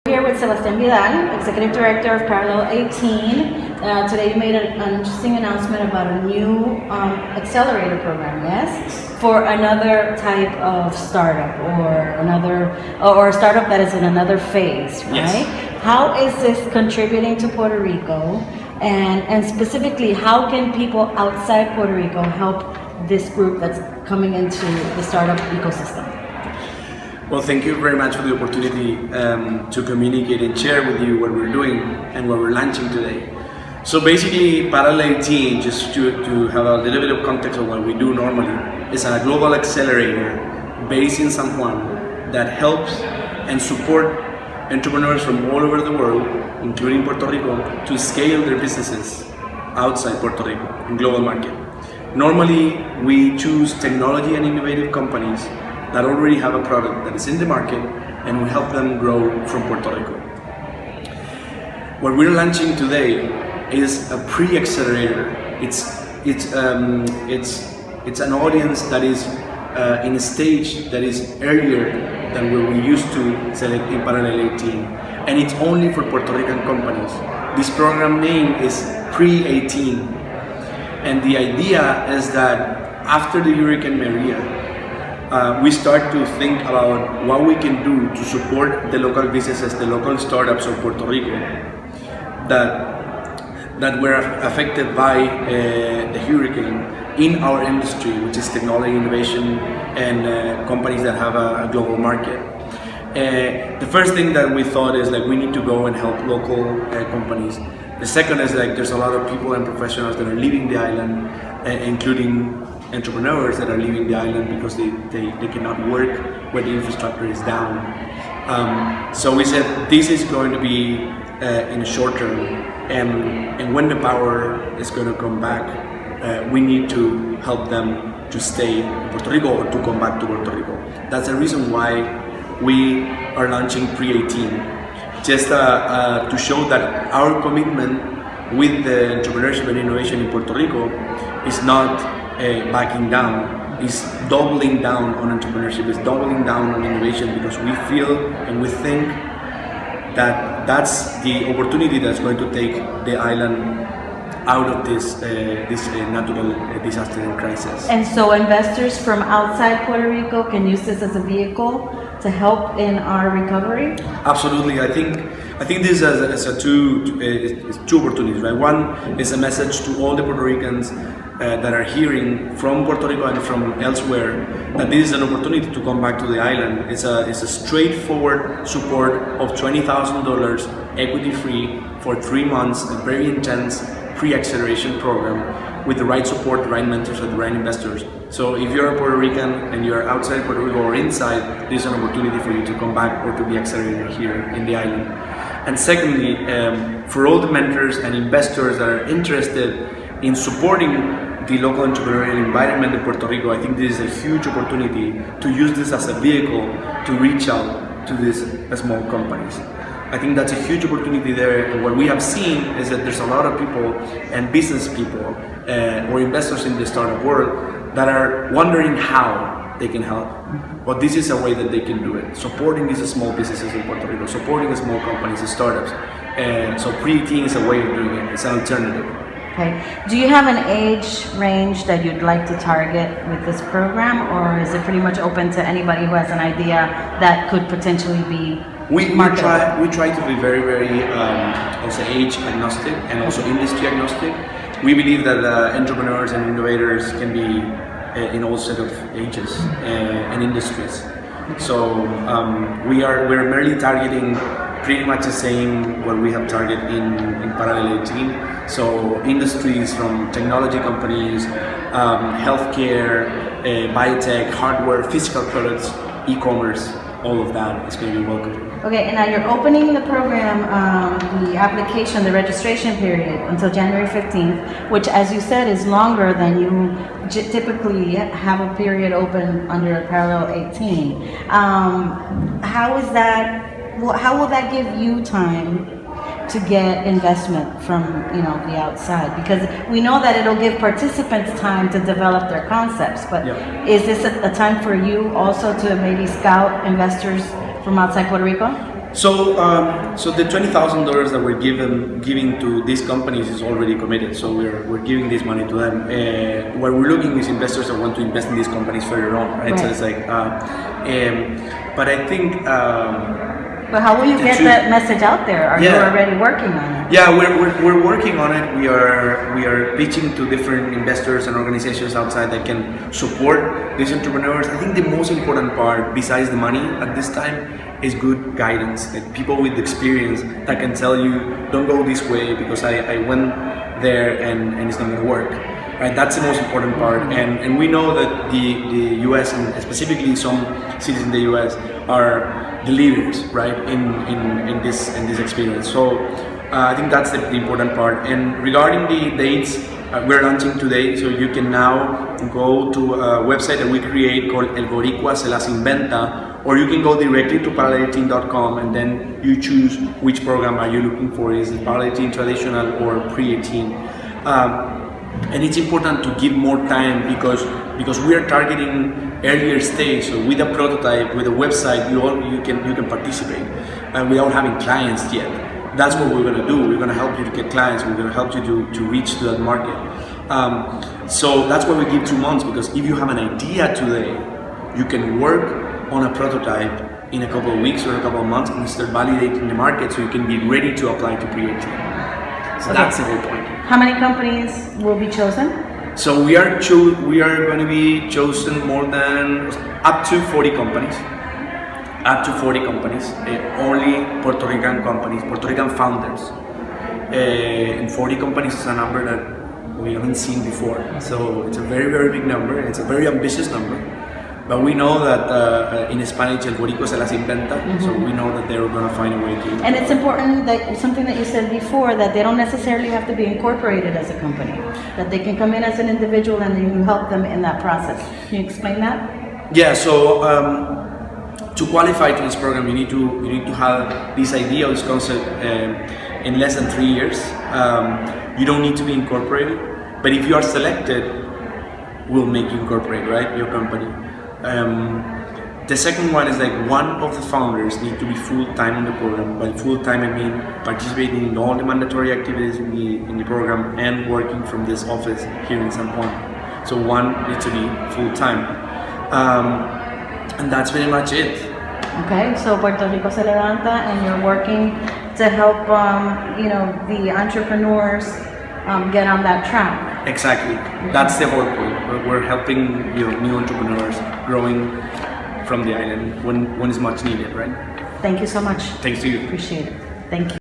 Here with Sebastián Vidal, Executive Director of Parallel18. Today you made an interesting announcement about a new accelerator program, yes? For another type of startup or a startup that is in another phase, right? Yes. How is this contributing to Puerto Rico? And specifically, how can people outside Puerto Rico help this group that's coming into the startup ecosystem? Well, thank you very much for the opportunity to communicate and share with you what we're doing and what we're launching today. So basically, Parallel18, just to have a little bit of context of what we do normally, is a global accelerator based in San Juan that helps and support entrepreneurs from all over the world, including Puerto Rico, to scale their businesses outside Puerto Rico in global market. Normally, we choose technology and innovative companies that already have a product that is in the market, and we help them grow from Puerto Rico. What we're launching today is a pre-accelerator. It's an audience that is in a stage that is earlier than where we used to select in Parallel18, and it's only for Puerto Rican companies. This program name is Pre-18, and the idea is that after the Hurricane Maria, we start to think about what we can do to support the local businesses, the local startups of Puerto Rico that were affected by the hurricane in our industry, which is technology innovation and companies that have a global market. The first thing that we thought is like we need to go and help local companies. The second is like there's a lot of people and professionals that are leaving the island, including entrepreneurs that are leaving the island because they cannot work where the infrastructure is down. So we said this is going to be in the short term, and when the power is going to come back, we need to help them to stay in Puerto Rico or to come back to Puerto Rico. That's the reason why we are launching Pre-18, just to show that our commitment with the entrepreneurship and innovation in Puerto Rico is not backing down, is doubling down on entrepreneurship, is doubling down on innovation, because we feel and we think that that's the opportunity that's going to take the island out of this natural disaster and crisis. And so investors from outside Puerto Rico can use this as a vehicle to help in our recovery? Absolutely. I think this is two opportunities, right? One is a message to all the Puerto Ricans that are hearing from Puerto Rico and from elsewhere that this is an opportunity to come back to the island. It's a straightforward support of $20,000 equity free for 3 months, a very intense pre-acceleration program with the right support, the right mentors, and the right investors. So if you're a Puerto Rican and you're outside Puerto Rico or inside, this is an opportunity for you to come back or to be accelerated here in the island. And secondly, for all the mentors and investors that are interested in supporting the local entrepreneurial environment in Puerto Rico, I think this is a huge opportunity to use this as a vehicle to reach out to these small companies. I think that's a huge opportunity there, and what we have seen is that there's a lot of people and business people or investors in the startup world that are wondering how they can help. But this is a way that they can do it, supporting these small businesses in Puerto Rico, supporting small companies and startups. So Pre-18 is a way of doing it, it's an alternative. Okay. Do you have an age range that you'd like to target with this program, or is it pretty much open to anybody who has an idea that could potentially be We try to be very, very also age agnostic and also industry agnostic. We believe that entrepreneurs and innovators can be in all set of ages and industries. So we're merely targeting pretty much the same what we have targeted in Parallel18. So industries from technology companies, healthcare, biotech, hardware, physical products, e-commerce, all of that is going to be welcome. Okay, and now you're opening the program, the application, the registration period until January 15th, which, as you said, is longer than you typically have a period open under Parallel18. How will that give you time to get investment from the outside? Because we know that it'll give participants time to develop their concepts, but is this a time for you also to maybe scout investors from outside Puerto Rico? So the $20,000 that we're giving to these companies is already committed. So we're giving this money to them. What we're looking is investors that want to invest in these companies further on, right? So it's like, but I think. But how will you get that message out there? Are you already working on it? Yeah, we're working on it. We are pitching to different investors and organizations outside that can support these entrepreneurs. I think the most important part, besides the money at this time, is good guidance. Like people with experience that can tell you, don't go this way because I went there and it's not going to work. Right, that's the most important part, and we know that the U.S. and specifically some cities in the U.S. are the leaders, right, in this experience. So I think that's the important part. And regarding the dates, we're launching today, so you can now go to a website that we create called El Boricua Se Las Inventa, or you can go directly to Parallel18.com and then you choose which program are you looking for. Is it Parallel18 traditional or pre-18? And it's important to give more time because we are targeting earlier stage. So with a prototype, with a website, you can participate without having clients yet. That's what we're going to do. We're going to help you to get clients. We're going to help you to reach to that market. So that's why we give 2 months, because if you have an idea today, you can work on a prototype in a couple of weeks or a couple of months and start validating the market so you can be ready to apply to pre-18. So that's the whole point. How many companies will be chosen? So we are going to be chosen more than up to 40 companies. Up to 40 companies, only Puerto Rican companies, Puerto Rican founders. And 40 companies is a number that we haven't seen before. So it's a very, very big number. It's a very ambitious number. But we know that in Spanish, El Boricua Se Las Inventa, so we know that they're going to find a way to. And it's important that something that you said before, that they don't necessarily have to be incorporated as a company, that they can come in as an individual and then you help them in that process. Can you explain that? Yeah. So to qualify to this program, you need to have this idea, this concept in less than 3 years. You don't need to be incorporated, but if you are selected, we'll make you incorporate, right, your company. The second one is like one of the founders need to be full-time on the program. By full-time, I mean participating in all the mandatory activities in the program and working from this office here in San Juan. So one needs to be full-time, and that's pretty much it. Okay, so Puerto Rico Se Levanta, and you're working to help the entrepreneurs get on that track. Exactly. That's the whole point. We're helping new entrepreneurs growing from the island when it's much needed, right? Thank you so much. Thanks to you. Appreciate it. Thank you.